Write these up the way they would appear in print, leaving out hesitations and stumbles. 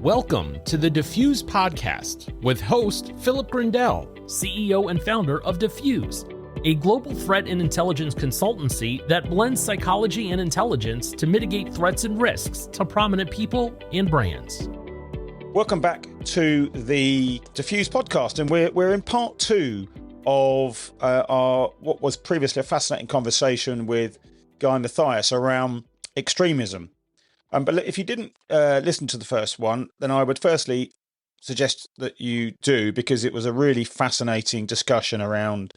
Welcome to the Defuse podcast with host Philip Grindell, CEO and founder of Defuse, a global threat and intelligence consultancy that blends psychology and intelligence to mitigate threats and risks to prominent people and brands. Welcome back to the Defuse podcast, and we're in part two of our what was previously a fascinating conversation with Guy Mathias around extremism. But if you didn't listen to the first one, then I would firstly suggest that you do, because it was a really fascinating discussion around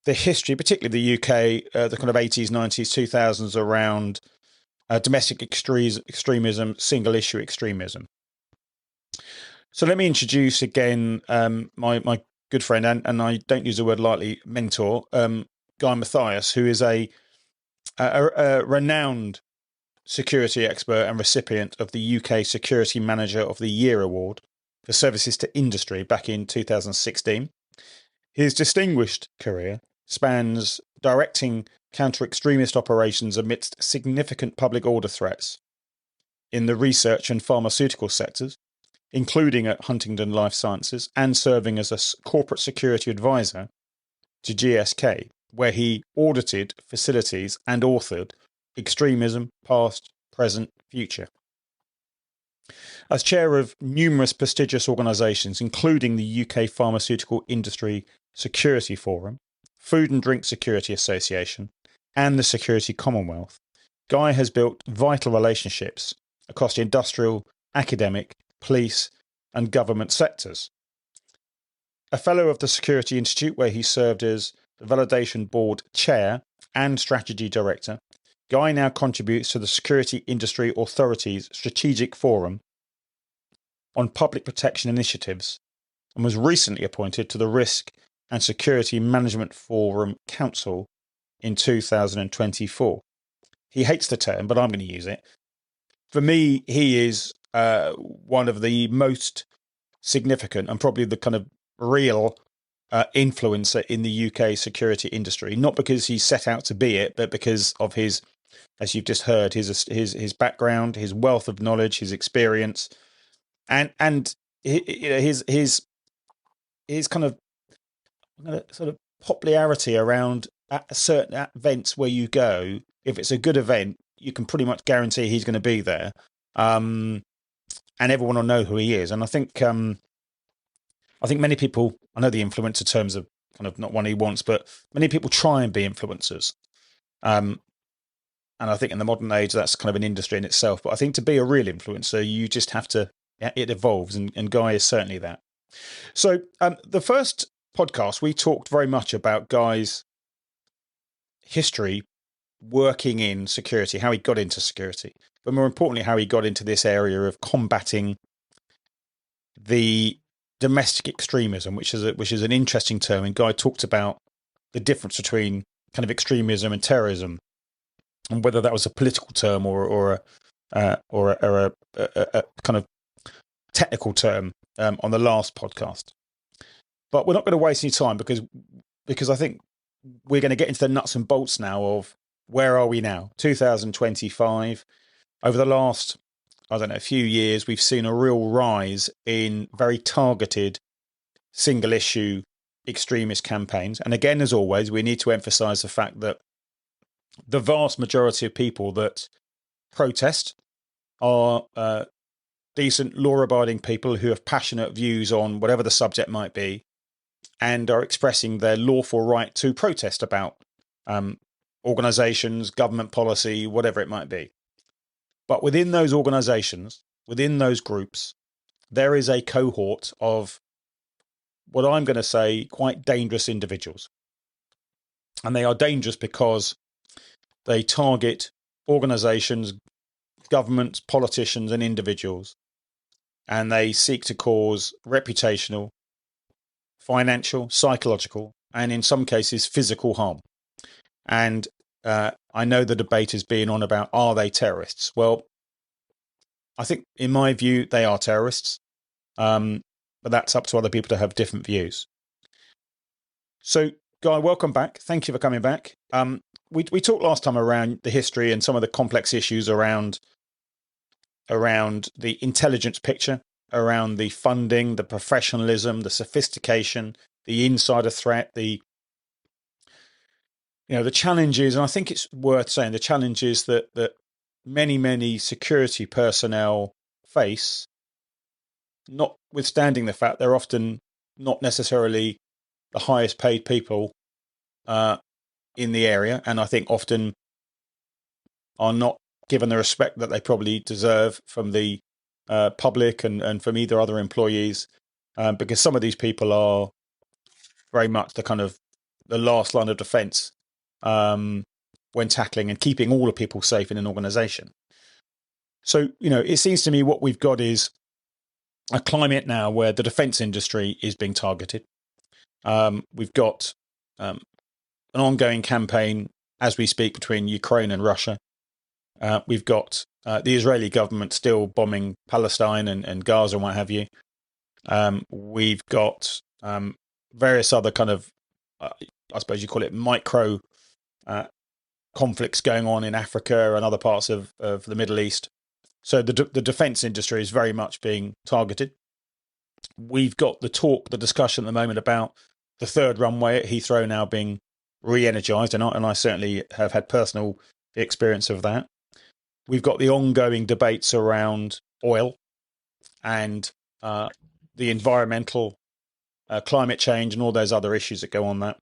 the history, particularly the UK, the kind of 80s, 90s, 2000s, around domestic extremism, single issue extremism. So let me introduce again my good friend, and I don't use the word lightly, mentor, Guy Mathias, who is a renowned security expert and recipient of the UK Security Manager of the Year Award for services to industry back in 2016. His distinguished career spans directing counter-extremist operations amidst significant public order threats in the research and pharmaceutical sectors, including at Huntingdon Life Sciences, and serving as a corporate security advisor to GSK, where he audited facilities and authored Extremism, Past, Present, Future. As chair of numerous prestigious organisations, including the UK Pharmaceutical Industry Security Forum, Food and Drink Security Association, and the Security Commonwealth, Guy has built vital relationships across the industrial, academic, police, and government sectors. A fellow of the Security Institute, where he served as the Validation Board Chair and Strategy Director, Guy now contributes to the Security Industry Authority's Strategic Forum on Public Protection Initiatives, and was recently appointed to the Risk and Security Management Forum Council in 2024. He hates the term, but I'm going to use it. For me, he is one of the most significant and probably the kind of real influencer in the UK security industry, not because he set out to be it, but because of his, as you've just heard, his background, his wealth of knowledge, his experience, and his kind of sort of popularity around at certain events where you go. If it's a good event, you can pretty much guarantee he's going to be there, and everyone will know who he is. And I think many people, I know the influencer terms are kind of not one he wants, but many people try and be influencers. And I think in the modern age, that's kind of an industry in itself. But I think to be a real influencer, you just have to, it evolves. And Guy is certainly that. So the first podcast, we talked very much about Guy's history working in security, how he got into security, but more importantly, how he got into this area of combating the domestic extremism, which is an interesting term. And Guy talked about the difference between kind of extremism and terrorism, and whether that was a political term or a kind of technical term on the last podcast. But we're not going to waste any time because I think we're going to get into the nuts and bolts now of where are we now, 2025. Over the last, few years, we've seen a real rise in very targeted single issue extremist campaigns. And again, as always, we need to emphasize the fact that the vast majority of people that protest are decent, law-abiding people who have passionate views on whatever the subject might be, and are expressing their lawful right to protest about organisations, government policy, whatever it might be. But within those organisations, within those groups, there is a cohort of what I'm going to say quite dangerous individuals. And they are dangerous because they target organisations, governments, politicians, and individuals. And they seek to cause reputational, financial, psychological, and in some cases, physical harm. And I know the debate is being on about, are they terrorists? Well, I think in my view, they are terrorists. But that's up to other people to have different views. So, Guy, welcome back. Thank you for coming back. We talked last time around the history and some of the complex issues around around the intelligence picture, around the funding, the professionalism, the sophistication, the insider threat, the challenges. And I think it's worth saying the challenges that many security personnel face, notwithstanding the fact they're often not necessarily the highest paid people in the area, and I think often are not given the respect that they probably deserve from the public and from either other employees, because some of these people are very much the kind of the last line of defense when tackling and keeping all the people safe in an organization. So, it seems to me what we've got is a climate now where the defense industry is being targeted. We've got an ongoing campaign as we speak between Ukraine and Russia. We've got the Israeli government still bombing Palestine and Gaza and what have you. We've got various other kind of, I suppose you call it micro conflicts going on in Africa and other parts of the Middle East. So the defense industry is very much being targeted. We've got the discussion at the moment about the third runway at Heathrow now being re-energized, and I certainly have had personal experience of that. We've got the ongoing debates around oil and the environmental climate change and all those other issues that go on that.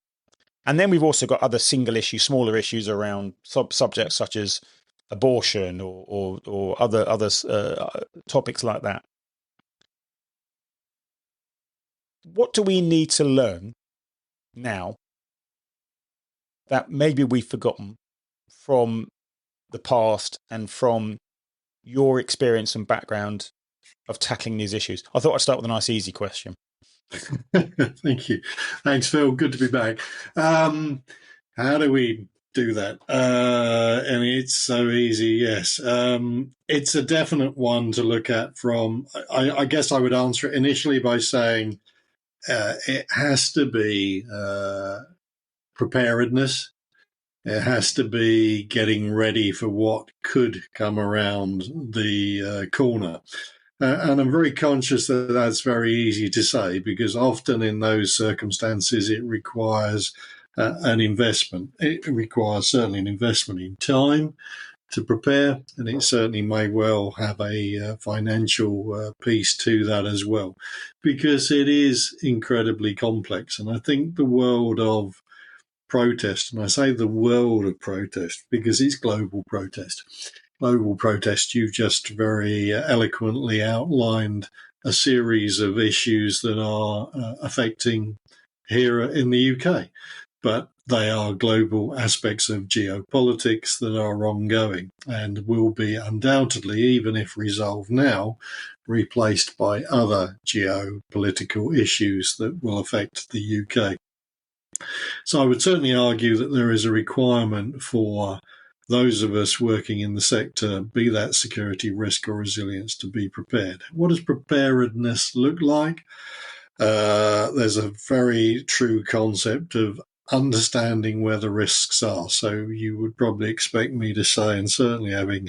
And then we've also got other single issue, smaller issues around subjects such as abortion or other topics like that. What do we need to learn now that maybe we've forgotten from the past and from your experience and background of tackling these issues? I thought I'd start with a nice, easy question. Thank you. Thanks, Phil. Good to be back. How do we do that? And it's so easy, yes. It's a definite one to look at from, I guess I would answer it initially by saying it has to be preparedness. It has to be getting ready for what could come around the corner. And I'm very conscious that that's very easy to say, because often in those circumstances it requires an investment. It requires certainly an investment in time to prepare, and it certainly may well have a financial piece to that as well, because it is incredibly complex. And I think the world of protest, and I say the world of protest because it's global protest. Global protest, you've just very eloquently outlined a series of issues that are affecting here in the UK, but they are global aspects of geopolitics that are ongoing and will be undoubtedly, even if resolved now, replaced by other geopolitical issues that will affect the UK. So I would certainly argue that there is a requirement for those of us working in the sector, be that security, risk or resilience, to be prepared. What does preparedness look like? There's a very true concept of understanding where the risks are. So you would probably expect me to say, and certainly having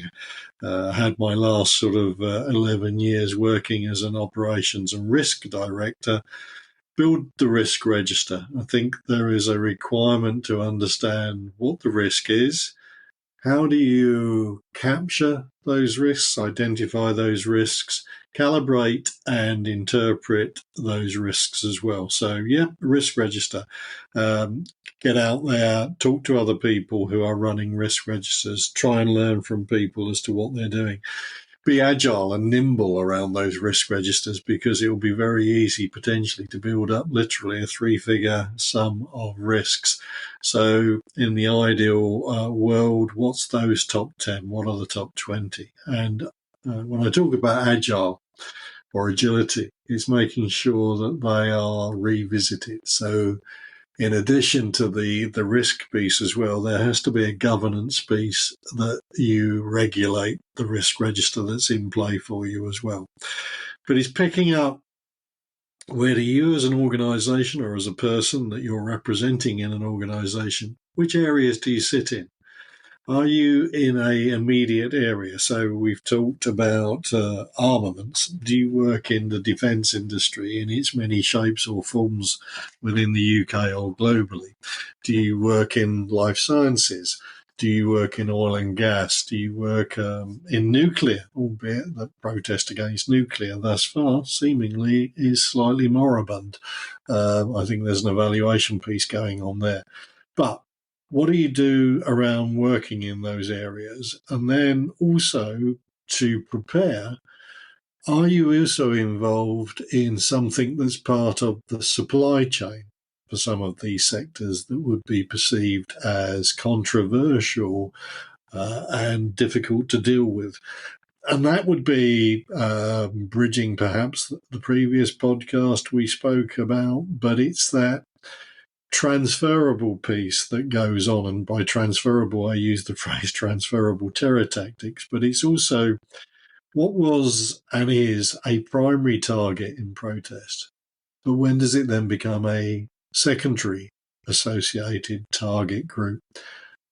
had my last sort of 11 years working as an operations and risk director, build the risk register. I think there is a requirement to understand what the risk is. How do you capture those risks, identify those risks, calibrate and interpret those risks as well? So, yeah, risk register. Get out there, talk to other people who are running risk registers, try and learn from people as to what they're doing. Be agile and nimble around those risk registers, because it will be very easy potentially to build up literally a 3-figure sum of risks. So in the ideal world, what's those top 10? What are the top 20? And when I talk about agile or agility, it's making sure that they are revisited. So in addition to the risk piece as well, there has to be a governance piece that you regulate the risk register that's in play for you as well. But it's picking up where do you as an organisation or as a person that you're representing in an organisation, which areas do you sit in? Are you in a immediate area? So we've talked about armaments. Do you work in the defence industry in its many shapes or forms within the UK or globally? Do you work in life sciences? Do you work in oil and gas? Do you work in nuclear, albeit that protest against nuclear thus far seemingly is slightly moribund? I think there's an evaluation piece going on there. But what do you do around working in those areas? And then also to prepare, are you also involved in something that's part of the supply chain for some of these sectors that would be perceived as controversial and difficult to deal with? And that would be bridging perhaps the previous podcast we spoke about, but it's that transferable piece that goes on. And by transferable, I use the phrase transferable terror tactics, but it's also what was and is a primary target in protest. But when does it then become a secondary associated target group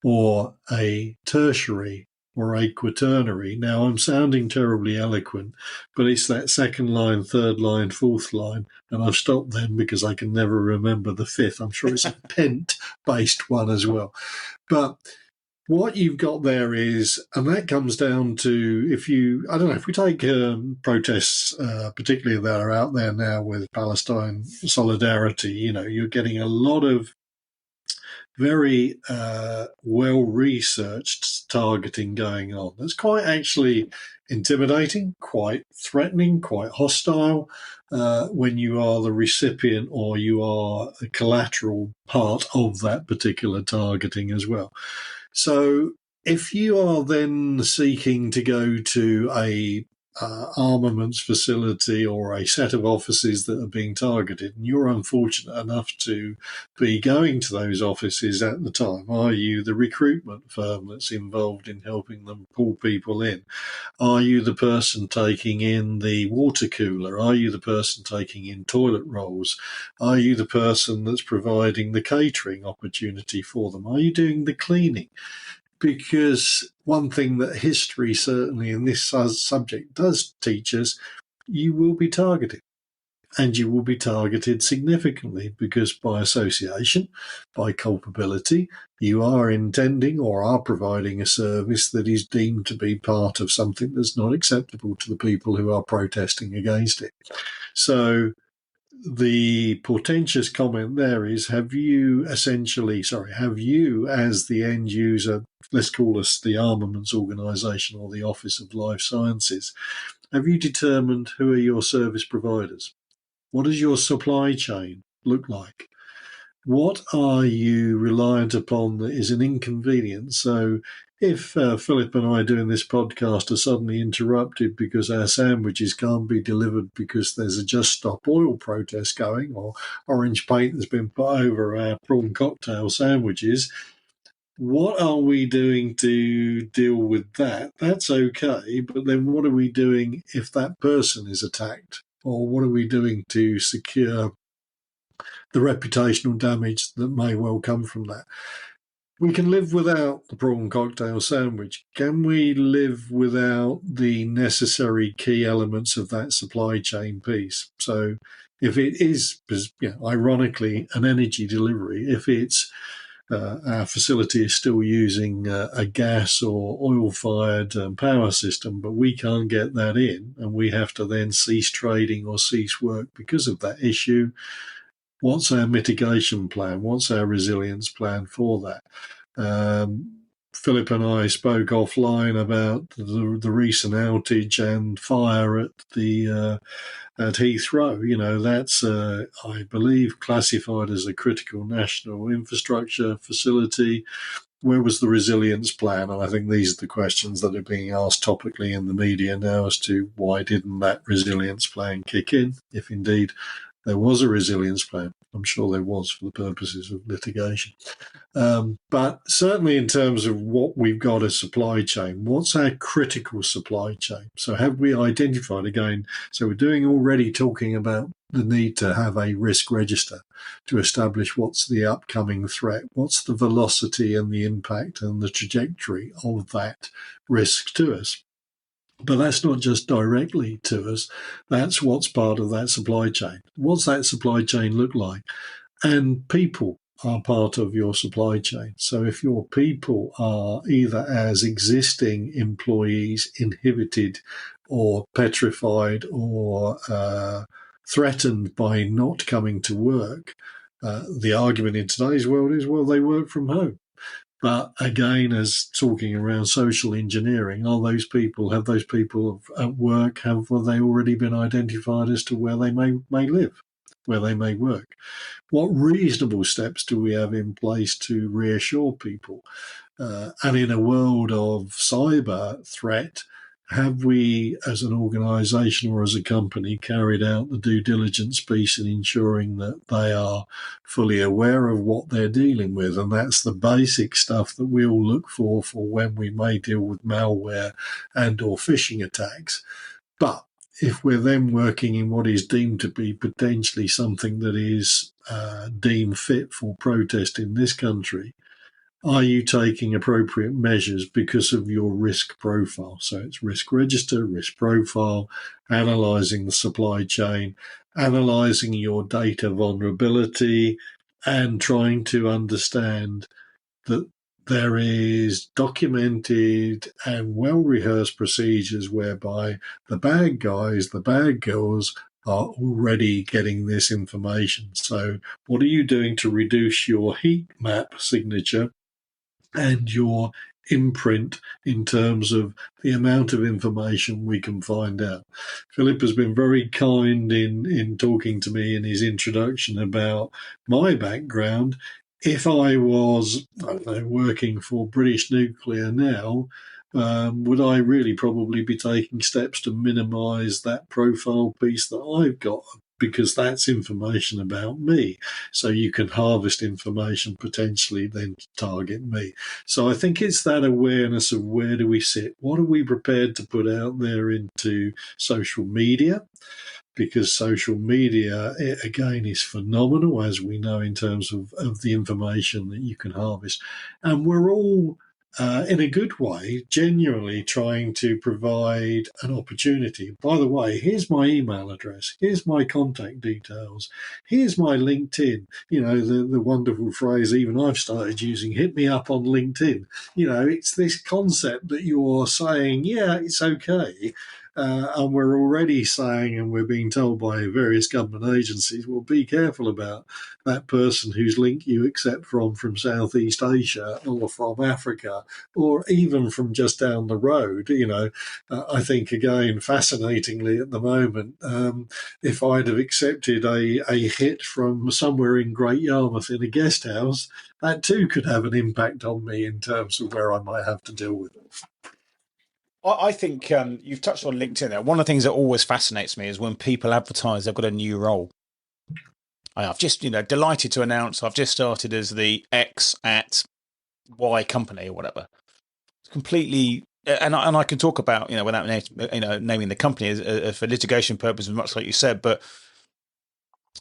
or a tertiary or a quaternary? Now, I'm sounding terribly eloquent, but it's that second line, third line, fourth line, and I've stopped then because I can never remember the fifth. I'm sure it's a pent-based one as well. But what you've got there is, and that comes down to if we take protests, particularly that are out there now with Palestine solidarity, you're getting a lot of very well-researched targeting going on. That's quite actually intimidating, quite threatening, quite hostile when you are the recipient or you are a collateral part of that particular targeting as well. So if you are then seeking to go to a armaments facility or a set of offices that are being targeted, and you're unfortunate enough to be going to those offices at the time, are you the recruitment firm that's involved in helping them pull people in? Are you the person taking in the water cooler? Are you the person taking in toilet rolls? Are you the person that's providing the catering opportunity for them? Are you doing the cleaning? Because one thing that history certainly in this subject does teach us, you will be targeted. And you will be targeted significantly because by association, by culpability, you are intending or are providing a service that is deemed to be part of something that's not acceptable to the people who are protesting against it. So the portentous comment there is, have you as the end user, let's call us the armaments organisation or the Office of Life Sciences, have you determined who are your service providers? What does your supply chain look like? What are you reliant upon that is an inconvenience? So if Philip and I doing this podcast are suddenly interrupted because our sandwiches can't be delivered because there's a Just Stop Oil protest going, or orange paint has been put over our prawn cocktail sandwiches, what are we doing to deal with that? That's okay, but then what are we doing if that person is attacked? Or what are we doing to secure the reputational damage that may well come from that? We can live without the prawn cocktail sandwich. Can we live without the necessary key elements of that supply chain piece? So if it is, ironically, an energy delivery, if it's our facility is still using a gas or oil-fired power system, but we can't get that in, and we have to then cease trading or cease work because of that issue. What's our mitigation plan? What's our resilience plan for that? Philip and I spoke offline about the recent outage and fire at Heathrow. That's, I believe, classified as a critical national infrastructure facility. Where was the resilience plan? And I think these are the questions that are being asked topically in the media now as to why didn't that resilience plan kick in, if indeed there was a resilience plan. I'm sure there was for the purposes of litigation. But certainly in terms of what we've got as supply chain, what's our critical supply chain? So have we identified again? So we're already talking about the need to have a risk register to establish what's the upcoming threat, what's the velocity and the impact and the trajectory of that risk to us. But that's not just directly to us. That's what's part of that supply chain. What's that supply chain look like? And people are part of your supply chain. So if your people are either as existing employees inhibited or petrified or threatened by not coming to work, the argument in today's world is, well, they work from home. But again, as talking around social engineering, have those people at work, have they already been identified as to where they may live, where they may work? What reasonable steps do we have in place to reassure people? And in a world of cyber threat, have we, as an organisation or as a company, carried out the due diligence piece in ensuring that they are fully aware of what they're dealing with? And that's the basic stuff that we all look for when we may deal with malware and or phishing attacks. But if we're then working in what is deemed to be potentially something that is deemed fit for protest in this country, are you taking appropriate measures because of your risk profile? So it's risk register, risk profile, analysing the supply chain, analysing your data vulnerability, and trying to understand that there is documented and well-rehearsed procedures whereby the bad guys, the bad girls are already getting this information. So what are you doing to reduce your heat map signature and your imprint in terms of the amount of information we can find out? Philip has been very kind in talking to me in his introduction about my background. If I was, working for British Nuclear now, would I really probably be taking steps to minimise that profile piece that I've got? Because that's information about me. So you can harvest information potentially then to target me. So I think it's that awareness of where do we sit? What are we prepared to put out there into social media? Because social media, again, is phenomenal, as we know, in terms of the information that you can harvest. And we're all, in a good way, genuinely trying to provide an opportunity. By the way, here's my email address. Here's my contact details. Here's my LinkedIn. You know, the wonderful phrase even I've started using, hit me up on LinkedIn. You know, it's this concept that you're saying, yeah, it's okay. And we're already saying, and we're being told by various government agencies, well, be careful about that person whose link you accept from Southeast Asia or from Africa or even from just down the road. You know, I think, again, fascinatingly at the moment, if I'd have accepted a hit from somewhere in Great Yarmouth in a guest house, that too could have an impact on me in terms of where I might have to deal with it. I think you've touched on LinkedIn there. One of the things that always fascinates me is when people advertise they've got a new role. I've just, delighted to announce I've just started as the X at Y company or whatever. It's completely, and I can talk about, without naming the company for litigation purposes, much like you said, but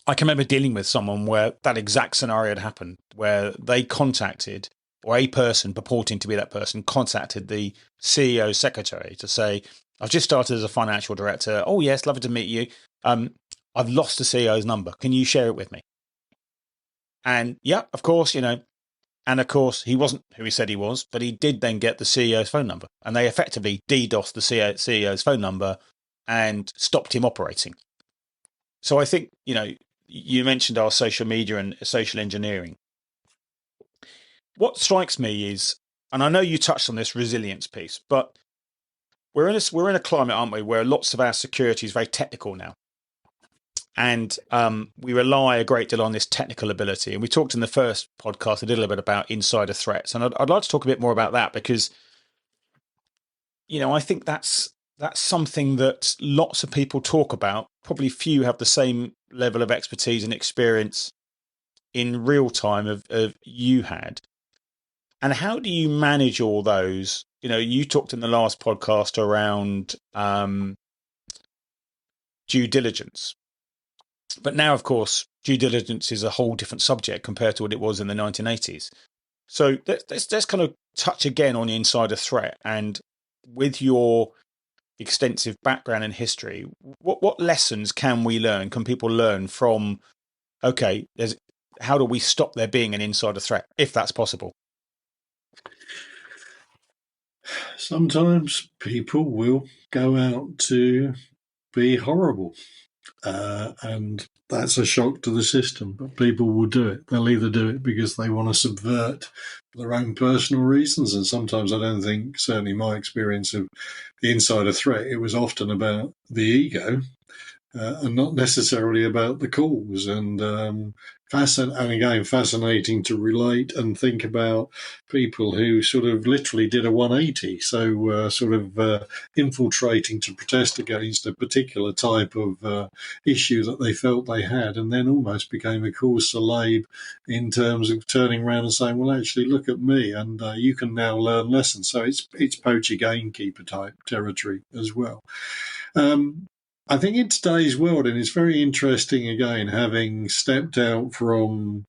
I can remember dealing with someone where that exact scenario had happened, where they contacted, or a person purporting to be that person contacted the CEO's secretary to say, I've just started as a financial director. Oh, yes, lovely to meet you. I've lost the CEO's number. Can you share it with me? And yeah, of course, and of course, he wasn't who he said he was, but he did then get the CEO's phone number. And they effectively DDoSed the CEO's phone number and stopped him operating. So I think, you mentioned our social media and social engineering. What strikes me is, and I know you touched on this resilience piece, but we're in a climate, aren't we, where lots of our security is very technical now. And we rely a great deal on this technical ability. And we talked in the first podcast a little bit about insider threats. And I'd like to talk a bit more about that because, I think that's something that lots of people talk about. Probably few have the same level of expertise and experience in real time of you had. And how do you manage all those? You know, you talked in the last podcast around due diligence. But now, of course, due diligence is a whole different subject compared to what it was in the 1980s. So let's kind of touch again on the insider threat. And with your extensive background and history, what lessons can we learn? Can people learn from, okay, how do we stop there being an insider threat, if that's possible? Sometimes people will go out to be horrible, and that's a shock to the system, but people will do it. They'll either do it because they want to subvert their own personal reasons, and sometimes I don't think, certainly my experience of the insider threat, it was often about the ego, and not necessarily about the cause. And fascinating to relate and think about people who sort of literally did a 180. So infiltrating to protest against a particular type of issue that they felt they had, and then almost became a cause célèbre in terms of turning around and saying, well, actually, look at me, and you can now learn lessons. So it's poacher gamekeeper type territory as well. I think in today's world, and it's very interesting, again, having stepped out from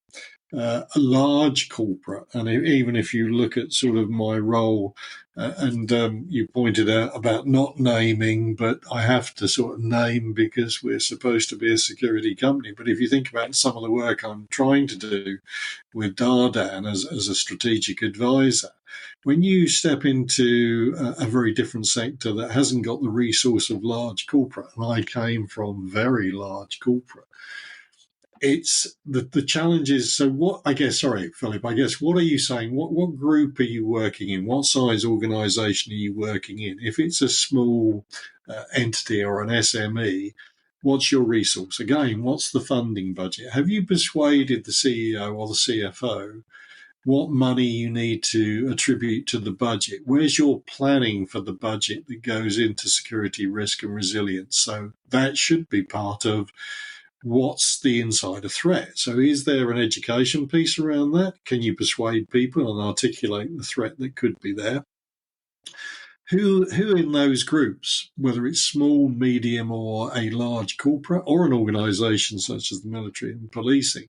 a large corporate, and even if you look at sort of my role, and you pointed out about not naming, but I have to sort of name because we're supposed to be a security company. But if you think about some of the work I'm trying to do with Dardan as a strategic advisor, when you step into a very different sector that hasn't got the resource of large corporate, and I came from very large corporate, it's the challenge is, so what, I guess, sorry, Philip, I guess, what are you saying? What group are you working in? What size organisation are you working in? If it's a small entity or an SME, what's your resource? Again, what's the funding budget? Have you persuaded the CEO or the CFO what money you need to attribute to the budget? Where's your planning for the budget that goes into security, risk and resilience? So that should be part of what's the insider threat. So is there an education piece around that? Can you persuade people and articulate the threat that could be there? Who in those groups, whether it's small, medium or a large corporate or an organisation such as the military and policing,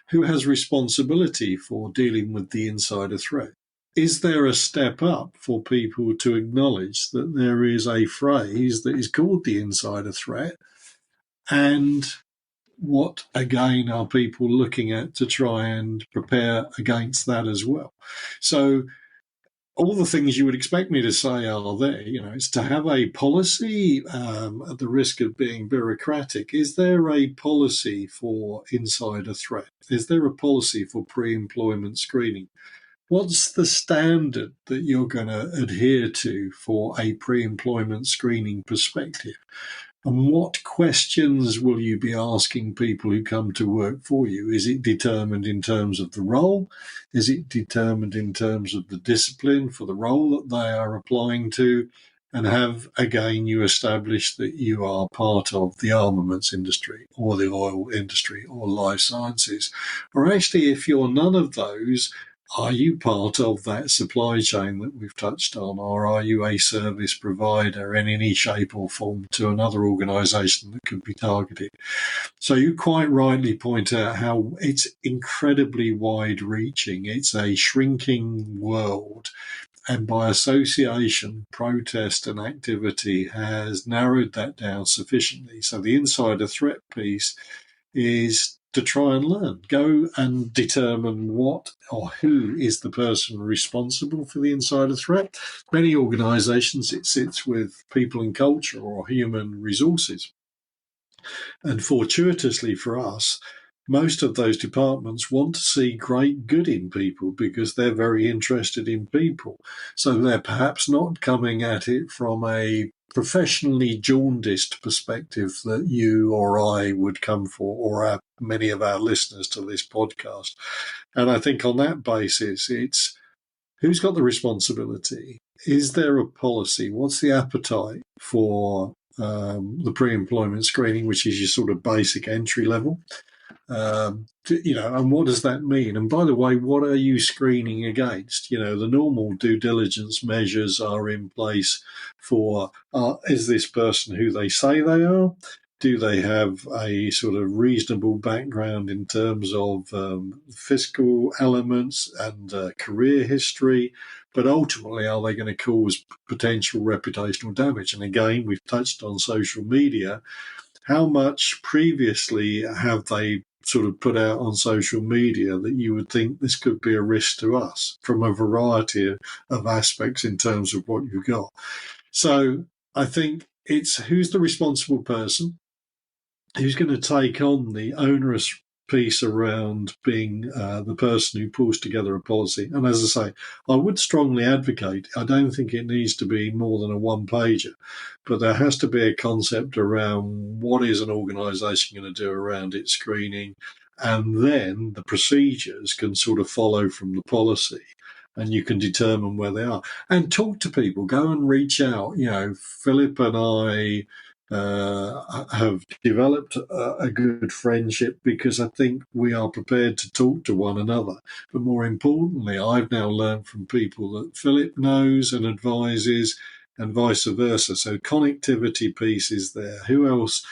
who has responsibility for dealing with the insider threat? Is there a step up for people to acknowledge that there is a phrase that is called the insider threat? And what, again, are people looking at to try and prepare against that as well? So all the things you would expect me to say are there. You know, it's to have a policy at the risk of being bureaucratic. Is there a policy for insider threat? Is there a policy for pre-employment screening? What's the standard that you're going to adhere to for a pre-employment screening perspective? And what questions will you be asking people who come to work for you? Is it determined in terms of the role? Is it determined in terms of the discipline for the role that they are applying to? And have, again, you established that you are part of the armaments industry or the oil industry or life sciences? Or actually, if you're none of those, are you part of that supply chain that we've touched on, or are you a service provider in any shape or form to another organisation that could be targeted? So you quite rightly point out how it's incredibly wide-reaching. It's a shrinking world, and by association, protest and activity has narrowed that down sufficiently. So the insider threat piece is to try and learn, go and determine what or who is the person responsible for the insider threat. Many organisations, it sits with people and culture or human resources. And fortuitously for us, most of those departments want to see great good in people because they're very interested in people. So they're perhaps not coming at it from a professionally jaundiced perspective that you or I would come for, or many of our listeners to this podcast. And I think on that basis, it's who's got the responsibility? Is there a policy? What's the appetite for the pre-employment screening, which is your sort of basic entry level. And what does that mean? And by the way, what are you screening against? The normal due diligence measures are in place for, is this person who they say they are? Do they have a sort of reasonable background in terms of fiscal elements and career history? But ultimately, are they going to cause potential reputational damage? And again, we've touched on social media. How much previously have they sort of put out on social media that you would think this could be a risk to us from a variety of aspects in terms of what you've got? So I think it's who's the responsible person, who's going to take on the onerous piece around being the person who pulls together a policy. And as I say, I would strongly advocate, I don't think it needs to be more than a one-pager, but there has to be a concept around what is an organisation going to do around its screening, and then the procedures can sort of follow from the policy. And you can determine where they are. And talk to people, go and reach out. Philip and I have developed a good friendship because I think we are prepared to talk to one another. But more importantly, I've now learned from people that Philip knows and advises, and vice versa. So connectivity piece is there. Who else?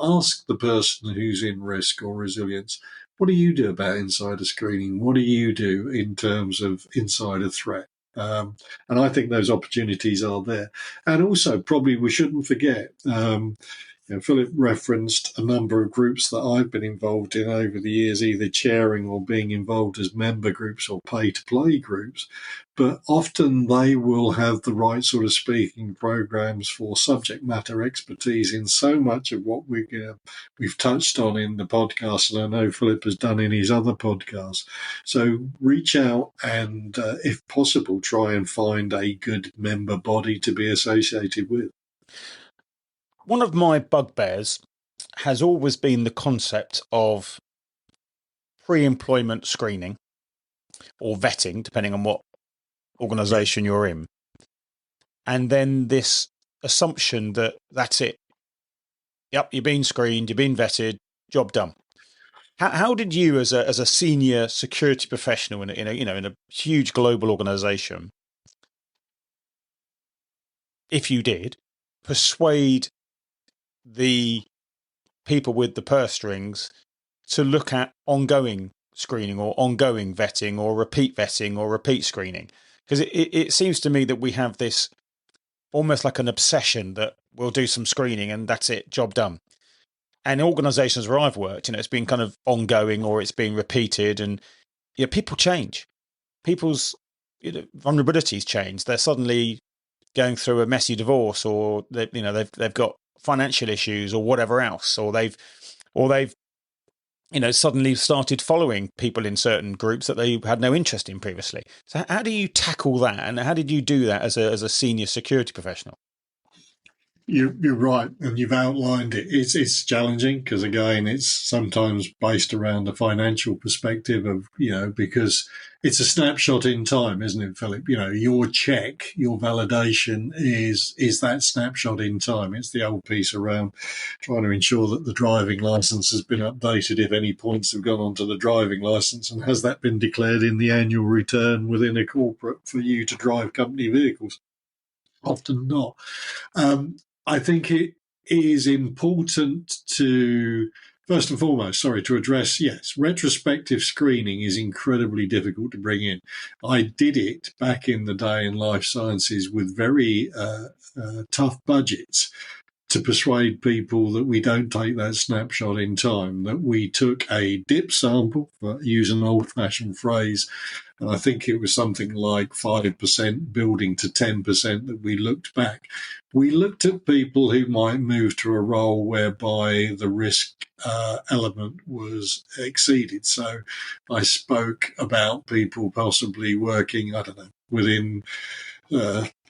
Ask the person who's in risk or resilience, what do you do about insider screening? What do you do in terms of insider threat? And I think those opportunities are there. And also, probably we shouldn't forget, Philip referenced a number of groups that I've been involved in over the years, either chairing or being involved as member groups or pay-to-play groups. But often they will have the right sort of speaking programs for subject matter expertise in so much of what we've touched on in the podcast, and I know Philip has done in his other podcasts. So reach out and, if possible, try and find a good member body to be associated with. One of my bugbears has always been the concept of pre-employment screening or vetting, depending on what organisation you're in. And then this assumption that that's it. Yep, you've been screened, you've been vetted, job done. How did you, as a senior security professional in a huge global organisation, if you did, persuade the people with the purse strings to look at ongoing screening or ongoing vetting or repeat screening? Because it seems to me that we have this almost like an obsession that we'll do some screening and that's it, job done. And organisations where I've worked, it's been kind of ongoing or it's being repeated, and people change. People's vulnerabilities change. They're suddenly going through a messy divorce, or they've got financial issues or whatever else, or they've suddenly started following people in certain groups that they had no interest in previously. So how do you tackle that, and how did you do that as a senior security professional? You're right, and you've outlined it. It's challenging because, again, it's sometimes based around a financial perspective of, because it's a snapshot in time, isn't it, Philip? Your check, your validation is that snapshot in time. It's the old piece around trying to ensure that the driving licence has been updated if any points have gone onto the driving licence, and has that been declared in the annual return within a corporate for you to drive company vehicles? Often not. I think it is important to, first and foremost, to address, yes, retrospective screening is incredibly difficult to bring in. I did it back in the day in life sciences with very tough budgets to persuade people that we don't take that snapshot in time, that we took a dip sample, for use an old-fashioned phrase, and I think it was something like 5% building to 10% that we looked back. We looked at people who might move to a role whereby the risk element was exceeded. So I spoke about people possibly working, within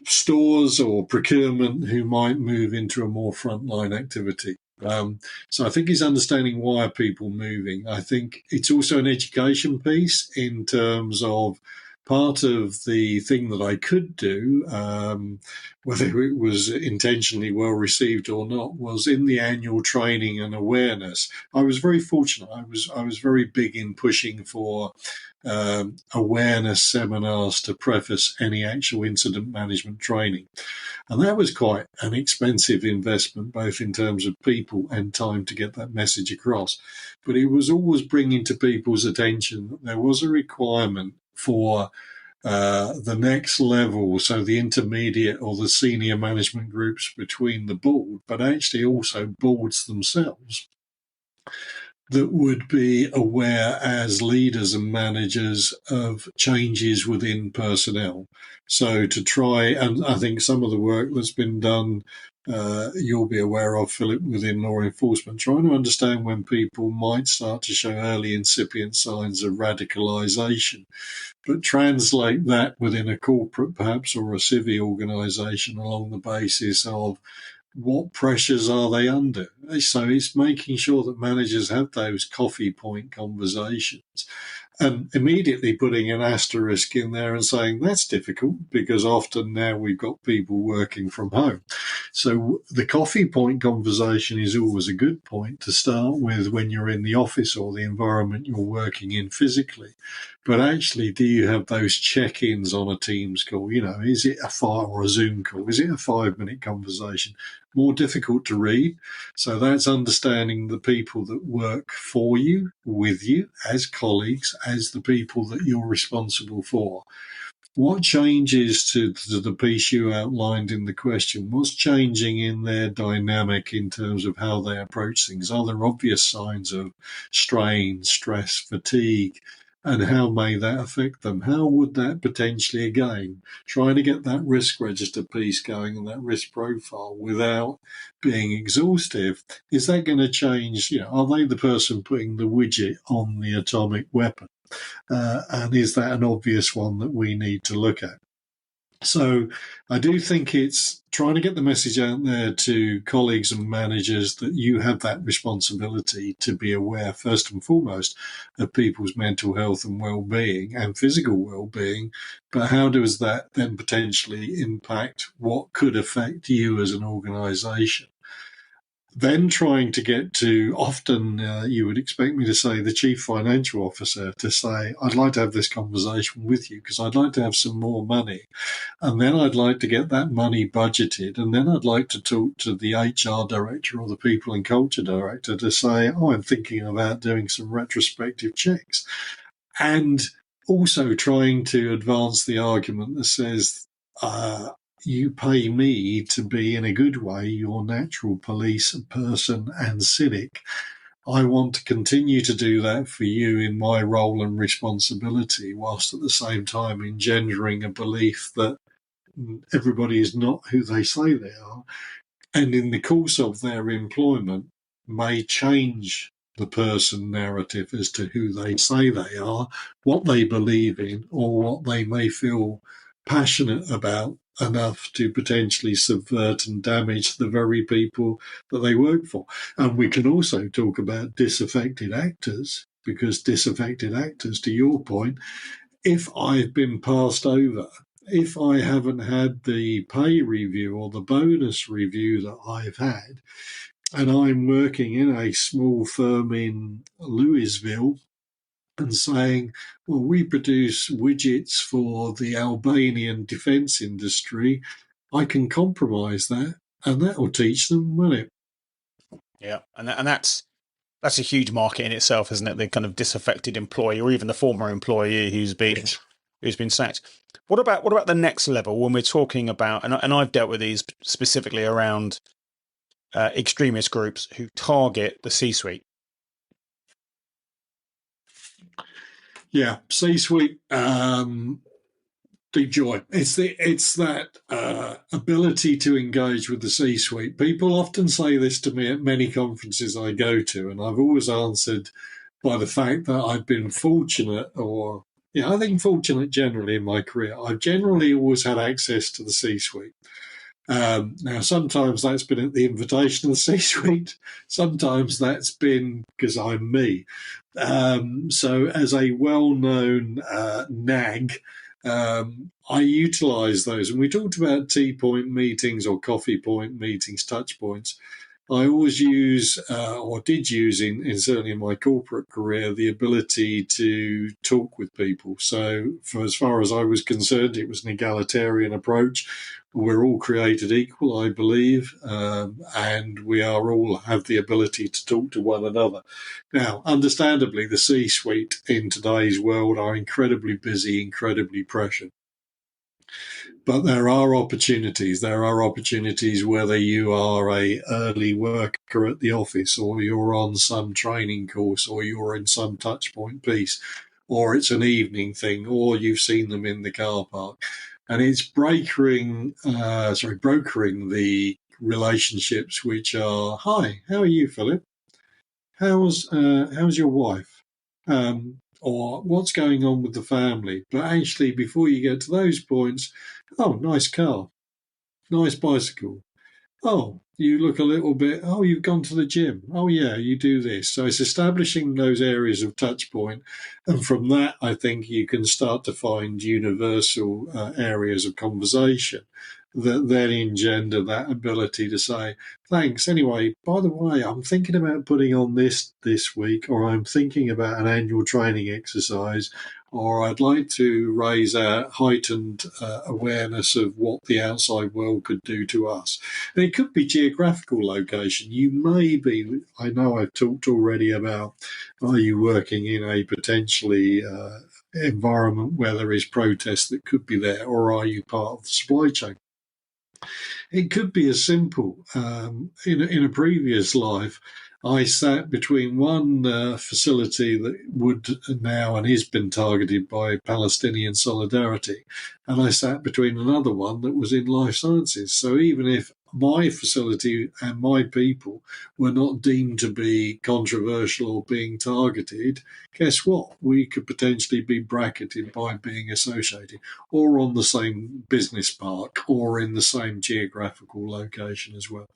stores or procurement who might move into a more frontline activity. So I think it's understanding why are people moving. I think it's also an education piece in terms of part of the thing that I could do, whether it was intentionally well received or not, was in the annual training and awareness. I was very fortunate. I was very big in pushing for awareness seminars to preface any actual incident management training. And that was quite an expensive investment, both in terms of people and time to get that message across. But it was always bringing to people's attention that there was a requirement for the next level, so the intermediate or the senior management groups between the board, but actually also boards themselves, that would be aware as leaders and managers of changes within personnel. So to try, and I think some of the work that's been done, you'll be aware of, Philip, within law enforcement, trying to understand when people might start to show early incipient signs of radicalisation, but translate that within a corporate perhaps or a civvy organisation along the basis of what pressures are they under? So it's making sure that managers have those coffee point conversations and immediately putting an asterisk in there and saying that's difficult because often now we've got people working from home. So the coffee point conversation is always a good point to start with when you're in the office or the environment you're working in physically. But actually, do you have those check-ins on a Teams call? You know, is it a file or a Zoom call? Is it a 5-minute conversation? More difficult to read. So that's understanding the people that work for you, with you, as colleagues, as the people that you're responsible for. What changes to the piece you outlined in the question? What's changing in their dynamic in terms of how they approach things? Are there obvious signs of strain, stress, fatigue? And how may that affect them? How would that potentially, again, trying to get that risk register piece going and that risk profile without being exhaustive, is that going to change? You know, are they the person putting the widget on the atomic weapon? And is that an obvious one that we need to look at? So I do think it's trying to get the message out there to colleagues and managers that you have that responsibility to be aware, first and foremost, of people's mental health and well-being and physical well-being. But how does that then potentially impact what could affect you as an organisation? Then trying to get to, often you would expect me to say, the chief financial officer, to say, I'd like to have this conversation with you because I'd like to have some more money. And then I'd like to get that money budgeted. And then I'd like to talk to the HR director or the people and culture director to say, oh, I'm thinking about doing some retrospective checks. And also trying to advance the argument that says, you pay me to be, in a good way, your natural police person and cynic. I want to continue to do that for you in my role and responsibility, whilst at the same time engendering a belief that everybody is not who they say they are, and in the course of their employment may change the person narrative as to who they say they are, what they believe in, or what they may feel passionate about enough to potentially subvert and damage the very people that they work for. And we can also talk about disaffected actors, because disaffected actors, to your point, if I've been passed over, if I haven't had the pay review or the bonus review that I've had, and I'm working in a small firm in Louisville and saying, well, we produce widgets for the Albanian defence industry, I can compromise that, and that will teach them, won't it? Yeah, and that's a huge market in itself, isn't it? The kind of disaffected employee, or even the former employee who's been sacked. What about the next level when we're talking about, and I've dealt with these specifically around extremist groups who target the C-suite? Yeah, C-suite, deep joy. It's that ability to engage with the C-suite. People often say this to me at many conferences I go to, and I've always answered by the fact that I've been fortunate, or I think fortunate generally in my career. I've generally always had access to the C-suite. Now, sometimes that's been at the invitation of the C-suite. Sometimes that's been because I'm me. So as a well-known nag, I utilise those. And we talked about tea point meetings or coffee point meetings, touch points. I always use, or did use in certainly in my corporate career, the ability to talk with people. So for as far as I was concerned, it was an egalitarian approach. We're all created equal, I believe, and we are all have the ability to talk to one another. Now, understandably, the C-suite in today's world are incredibly busy, incredibly pressured. But there are opportunities. There are opportunities whether you are a early worker at the office, or you're on some training course, or you're in some touch point piece, or it's an evening thing, or you've seen them in the car park. And it's brokering the relationships which are, hi, how are you, Philip? How's your wife? Or what's going on with the family? But actually, before you get to those points, oh, nice car, nice bicycle. Oh, you look a little bit, oh, you've gone to the gym. Oh, yeah, you do this. So it's establishing those areas of touch point. And from that, I think you can start to find universal areas of conversation that then engender that ability to say, thanks. Anyway, by the way, I'm thinking about putting on this week, or I'm thinking about an annual training exercise, or I'd like to raise a heightened awareness of what the outside world could do to us. And it could be geographical location. You may be, I know I've talked already about, are you working in a potentially environment where there is protest that could be there, or are you part of the supply chain? It could be as simple. In a previous life, I sat between one facility that would now and has been targeted by Palestinian solidarity, and I sat between another one that was in life sciences. So even if my facility and my people were not deemed to be controversial or being targeted, guess what? We could potentially be bracketed by being associated, or on the same business park, or in the same geographical location as well.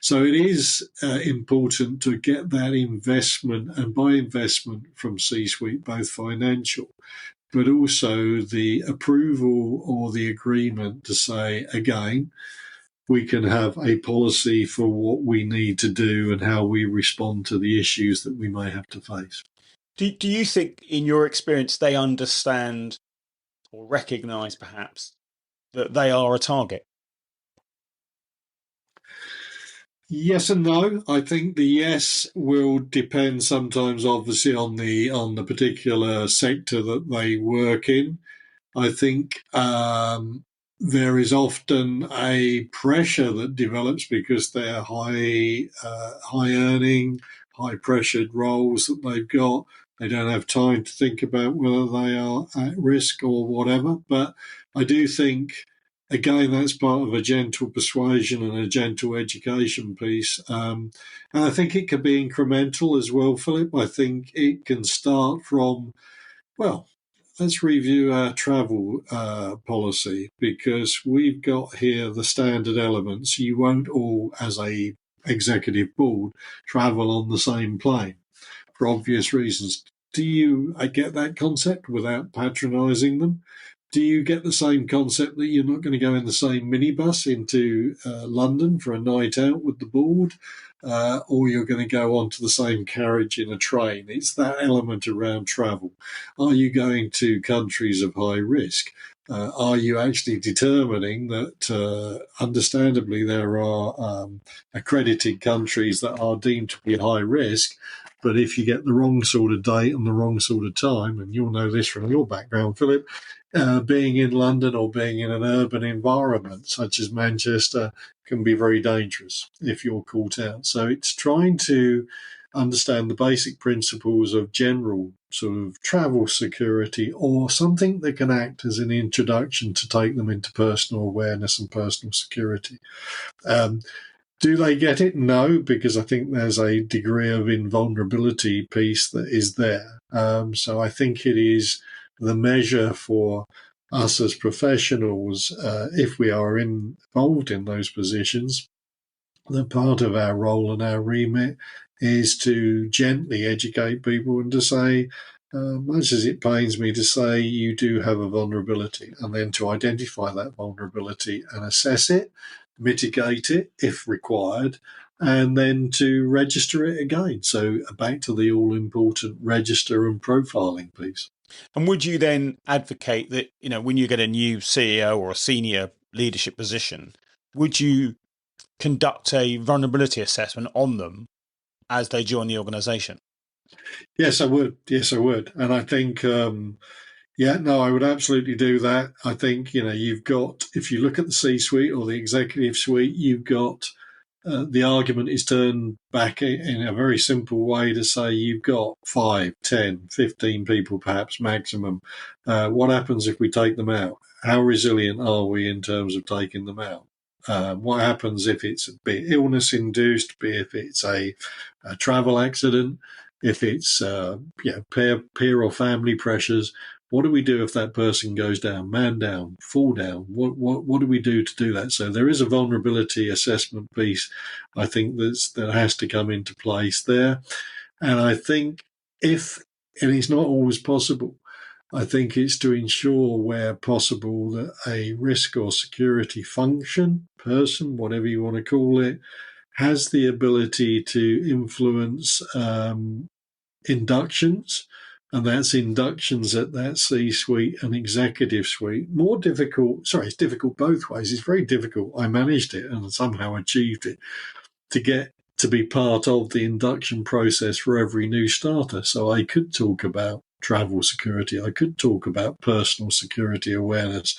So it is important to get that investment, and by investment from C-suite, both financial, but also the approval or the agreement to say, again, we can have a policy for what we need to do and how we respond to the issues that we may have to face. Do you think, in your experience, they understand or recognise perhaps that they are a target? Yes and no. I think the yes will depend sometimes, obviously, on the particular sector that they work in. I think there is often a pressure that develops because they're high earning, high pressured roles that they've got. They don't have time to think about whether they are at risk or whatever. But I do think, again, that's part of a gentle persuasion and a gentle education piece. And I think it can be incremental as well, Philip. I think it can start from, well, let's review our travel policy, because we've got here the standard elements. You won't all, as a executive board, travel on the same plane for obvious reasons. I get that concept without patronising them? Do you get the same concept that you're not going to go in the same minibus into London for a night out with the board, or you're going to go onto the same carriage in a train? It's that element around travel. Are you going to countries of high risk? Are you actually determining that, understandably, there are accredited countries that are deemed to be high risk, but if you get the wrong sort of date and the wrong sort of time, and you'll know this from your background, Philip, being in London or being in an urban environment such as Manchester can be very dangerous if you're caught out. So it's trying to understand the basic principles of general sort of travel security, or something that can act as an introduction to take them into personal awareness and personal security. Do they get it? No, because I think there's a degree of invulnerability piece that is there. So I think it is the measure for us as professionals, if we are involved in those positions, that part of our role and our remit is to gently educate people and to say, much as it pains me to say, you do have a vulnerability, and then to identify that vulnerability and assess it, mitigate it if required, and then to register it again. So back to the all-important register and profiling piece. And would you then advocate that, when you get a new CEO or a senior leadership position, would you conduct a vulnerability assessment on them as they join the organization? Yes, I would. And I think, I would absolutely do that. I think, you've got, if you look at the C-suite or the executive suite, you've got the argument is turned back in a very simple way to say you've got 5, 10, 15 people perhaps maximum. What happens if we take them out? How resilient are we in terms of taking them out? What happens if it's be it illness induced, be if it's a travel accident, if it's peer or family pressures? What do we do if that person goes down, man down, fall down? What do we do to do that? So there is a vulnerability assessment piece, I think, that has to come into place there. And I think and it's not always possible, I think it's to ensure where possible that a risk or security function, person, whatever you want to call it, has the ability to influence inductions, and that's inductions at that C-suite and executive suite. It's difficult both ways. It's very difficult. I managed it and somehow achieved it to get to be part of the induction process for every new starter. So I could talk about travel security. I could talk about personal security awareness.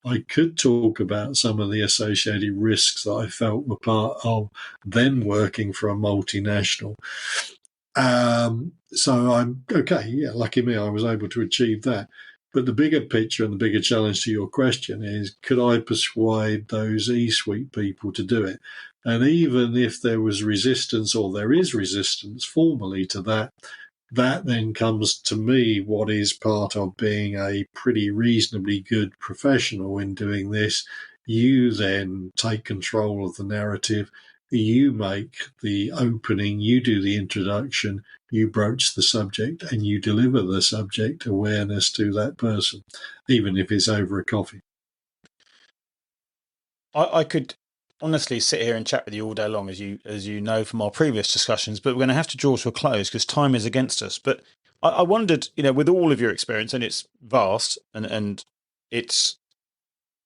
I could talk about some of the associated risks that I felt were part of then working for a multinational. So I'm okay. Yeah, lucky me, I was able to achieve that. But the bigger picture and the bigger challenge to your question is, could I persuade those E-suite people to do it? And even if there was resistance, or there is resistance formally to that, that then comes to me what is part of being a pretty reasonably good professional in doing this. You then take control of the narrative. You make the opening, you do the introduction, you broach the subject, and you deliver the subject awareness to that person, even if it's over a coffee. I could honestly sit here and chat with you all day long, as you know from our previous discussions, but we're going to have to draw to a close because time is against us. But I wondered, with all of your experience, and it's vast, and it's,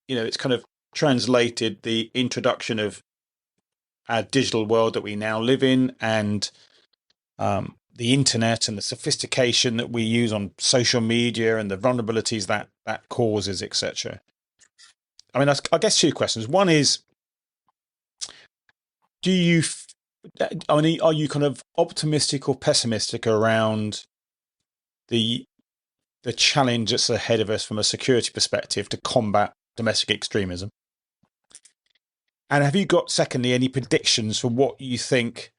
it's kind of translated the introduction of our digital world that we now live in, and the internet and the sophistication that we use on social media and the vulnerabilities that causes, etc. I mean, I guess two questions. One is, are you kind of optimistic or pessimistic around the challenge that's ahead of us from a security perspective to combat domestic extremism? And have you got, secondly, any predictions for what you think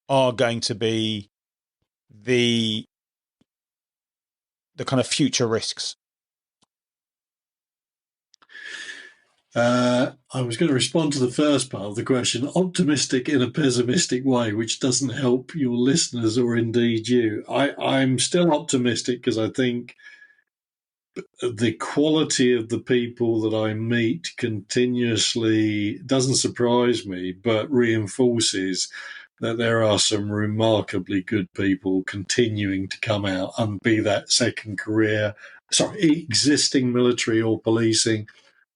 are going to be the kind of future risks? I was going to respond to the first part of the question, optimistic in a pessimistic way, which doesn't help your listeners or indeed you. I'm still optimistic because I think the quality of the people that I meet continuously doesn't surprise me, but reinforces that there are some remarkably good people continuing to come out, and be that existing military or policing,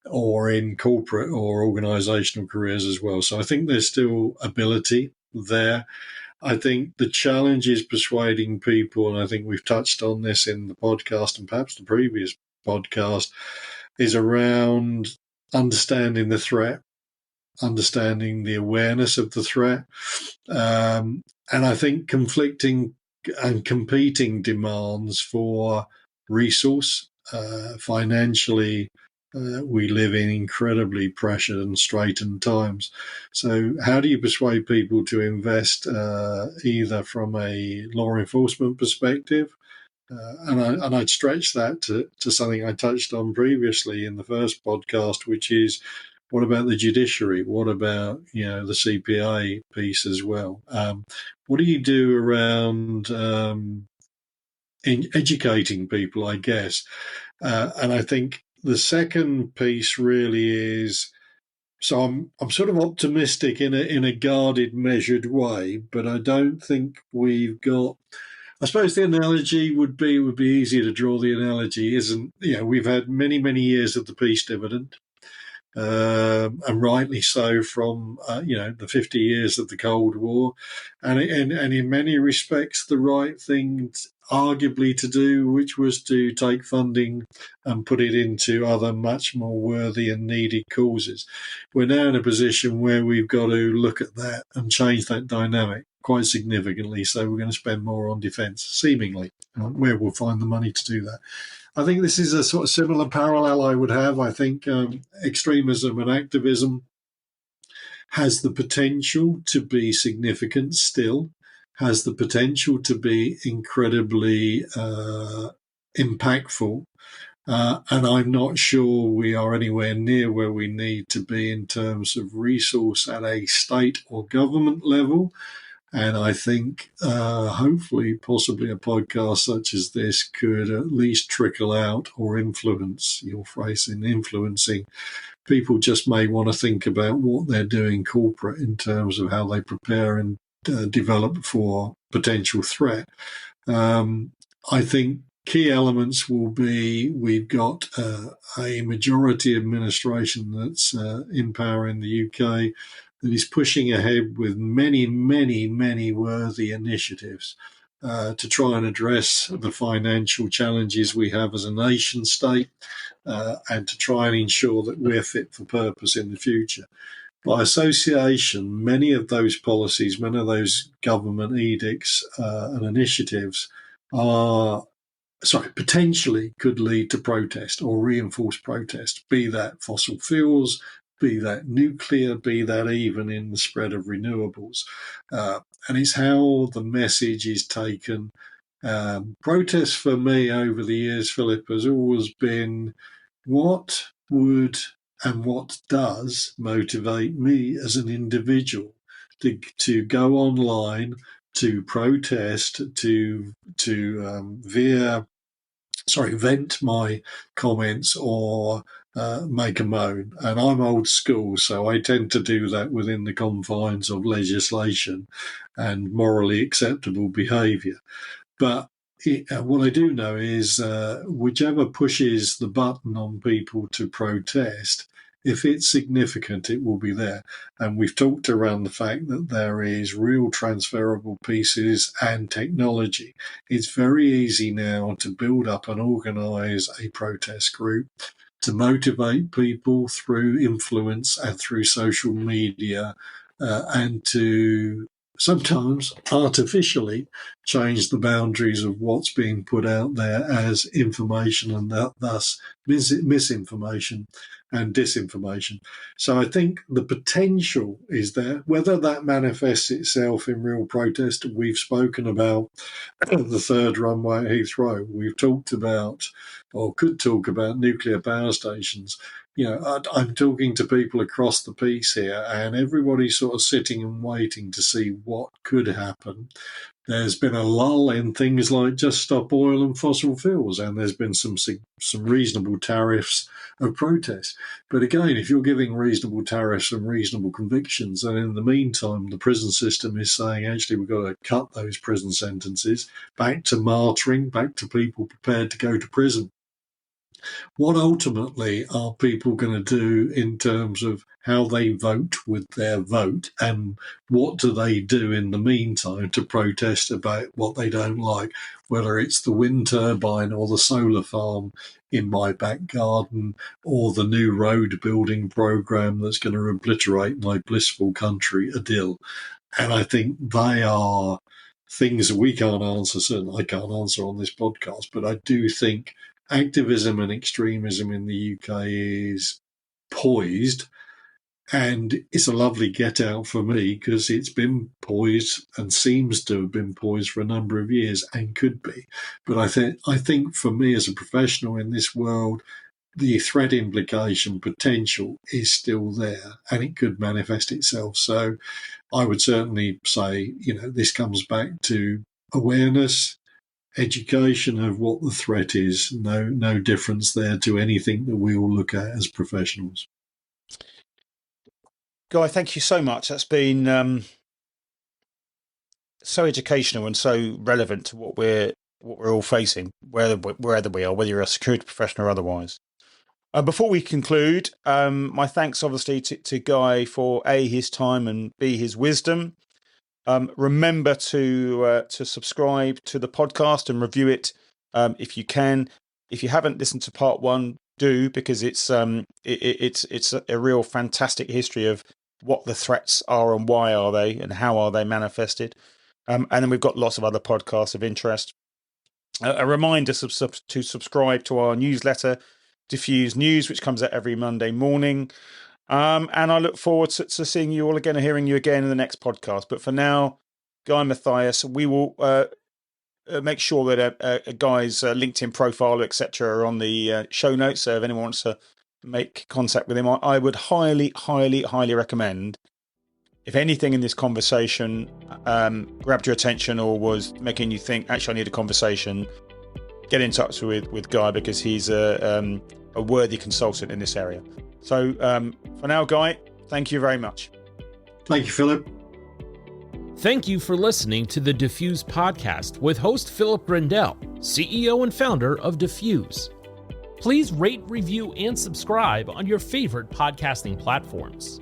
or in corporate or organizational careers as well. So I think there's still ability there. I think the challenge is persuading people, and I think we've touched on this in the podcast and perhaps the previous podcast, is around understanding the threat, understanding the awareness of the threat. And I think conflicting and competing demands for resource, financially, we live in incredibly pressured and straitened times. So how do you persuade people to invest either from a law enforcement perspective? And I'd stretch that to something I touched on previously in the first podcast, which is, what about the judiciary? What about, the CPA piece as well? What do you do around educating people, I guess. And I think the second piece really is, so I'm sort of optimistic in a guarded, measured way, but I don't think we've got. I suppose the analogy would be, it would be easier to draw. The analogy isn't, we've had many, many years of the peace dividend, and rightly so, from the 50 years of the Cold War, and in many respects the right thing arguably to do, which was to take funding and put it into other much more worthy and needed causes. We're now in a position where we've got to look at that and change that dynamic quite significantly. So we're going to spend more on defence, seemingly, where we'll find the money to do that. I think this is a sort of similar parallel I would have. I think extremism and activism has the potential to be significant still, has the potential to be incredibly impactful. And I'm not sure we are anywhere near where we need to be in terms of resource at a state or government level. And I think hopefully, possibly a podcast such as this could at least trickle out or influence, your phrase in influencing. People just may want to think about what they're doing corporate in terms of how they prepare and develop for potential threat. I think key elements will be, we've got a majority administration that's in power in the UK that is pushing ahead with many, many, many worthy initiatives to try and address the financial challenges we have as a nation state, and to try and ensure that we're fit for purpose in the future. By association, many of those policies, many of those government edicts and initiatives potentially could lead to protest or reinforced protest, be that fossil fuels, be that nuclear, be that even in the spread of renewables. And it's how the message is taken. Protest for me over the years, Philip, has always been what would and what does motivate me as an individual to go online, to protest, to vent my comments or make a moan. And I'm old school, so I tend to do that within the confines of legislation and morally acceptable behaviour. But what I do know is whichever pushes the button on people to protest, if it's significant, it will be there. And we've talked around the fact that there is real transferable pieces and technology. It's very easy now to build up and organise a protest group, to motivate people through influence and through social media, and to sometimes artificially change the boundaries of what's being put out there as information, and thus misinformation and disinformation. So I think the potential is there. Whether that manifests itself in real protest, we've spoken about the third runway at Heathrow. We've talked about, or could talk about, nuclear power stations. I'm talking to people across the piece here, and everybody's sort of sitting and waiting to see what could happen. There's been a lull in things like Just Stop Oil and fossil fuels, and there's been some reasonable tariffs of protest. But again, if you're giving reasonable tariffs and reasonable convictions, and in the meantime the prison system is saying, actually, we've got to cut those prison sentences, back to martyring, back to people prepared to go to prison. What ultimately are people going to do in terms of how they vote with their vote, and what do they do in the meantime to protest about what they don't like, whether it's the wind turbine or the solar farm in my back garden or the new road building program that's going to obliterate my blissful country idyll. And I think they are things that we can't answer, certainly I can't answer on this podcast, but I do think activism and extremism in the UK is poised, and it's a lovely get out for me because it's been poised and seems to have been poised for a number of years and could be. But I think for me as a professional in this world, the threat implication potential is still there, and it could manifest itself. So I would certainly say, this comes back to awareness, education of what the threat is. No difference there to anything that we all look at as professionals. Guy, thank you so much. That's been so educational and so relevant to what we're all facing, wherever we are, whether you're a security professional or otherwise. Before we conclude, my thanks obviously to Guy for A, his time, and B, his wisdom. Remember to subscribe to the podcast and review it if you can. If you haven't listened to part one, do, because it's a real fantastic history of what the threats are and why are they and how are they manifested. And then we've got lots of other podcasts of interest. A reminder to subscribe to our newsletter, Defuse News, which comes out every Monday morning. And I look forward to seeing you all again and hearing you again in the next podcast. But for now, Guy and Mathias, we will make sure that a Guy's LinkedIn profile, etc., are on the show notes. So if anyone wants to make contact with him, I would highly, highly, highly recommend, if anything in this conversation grabbed your attention or was making you think, actually, I need a conversation, get in touch with Guy, because he's a worthy consultant in this area. So for now, Guy, thank you very much. Thank you, Philip. Thank you for listening to the Defuse podcast with host Philip Grindell, CEO and founder of Defuse. Please rate, review, and subscribe on your favorite podcasting platforms.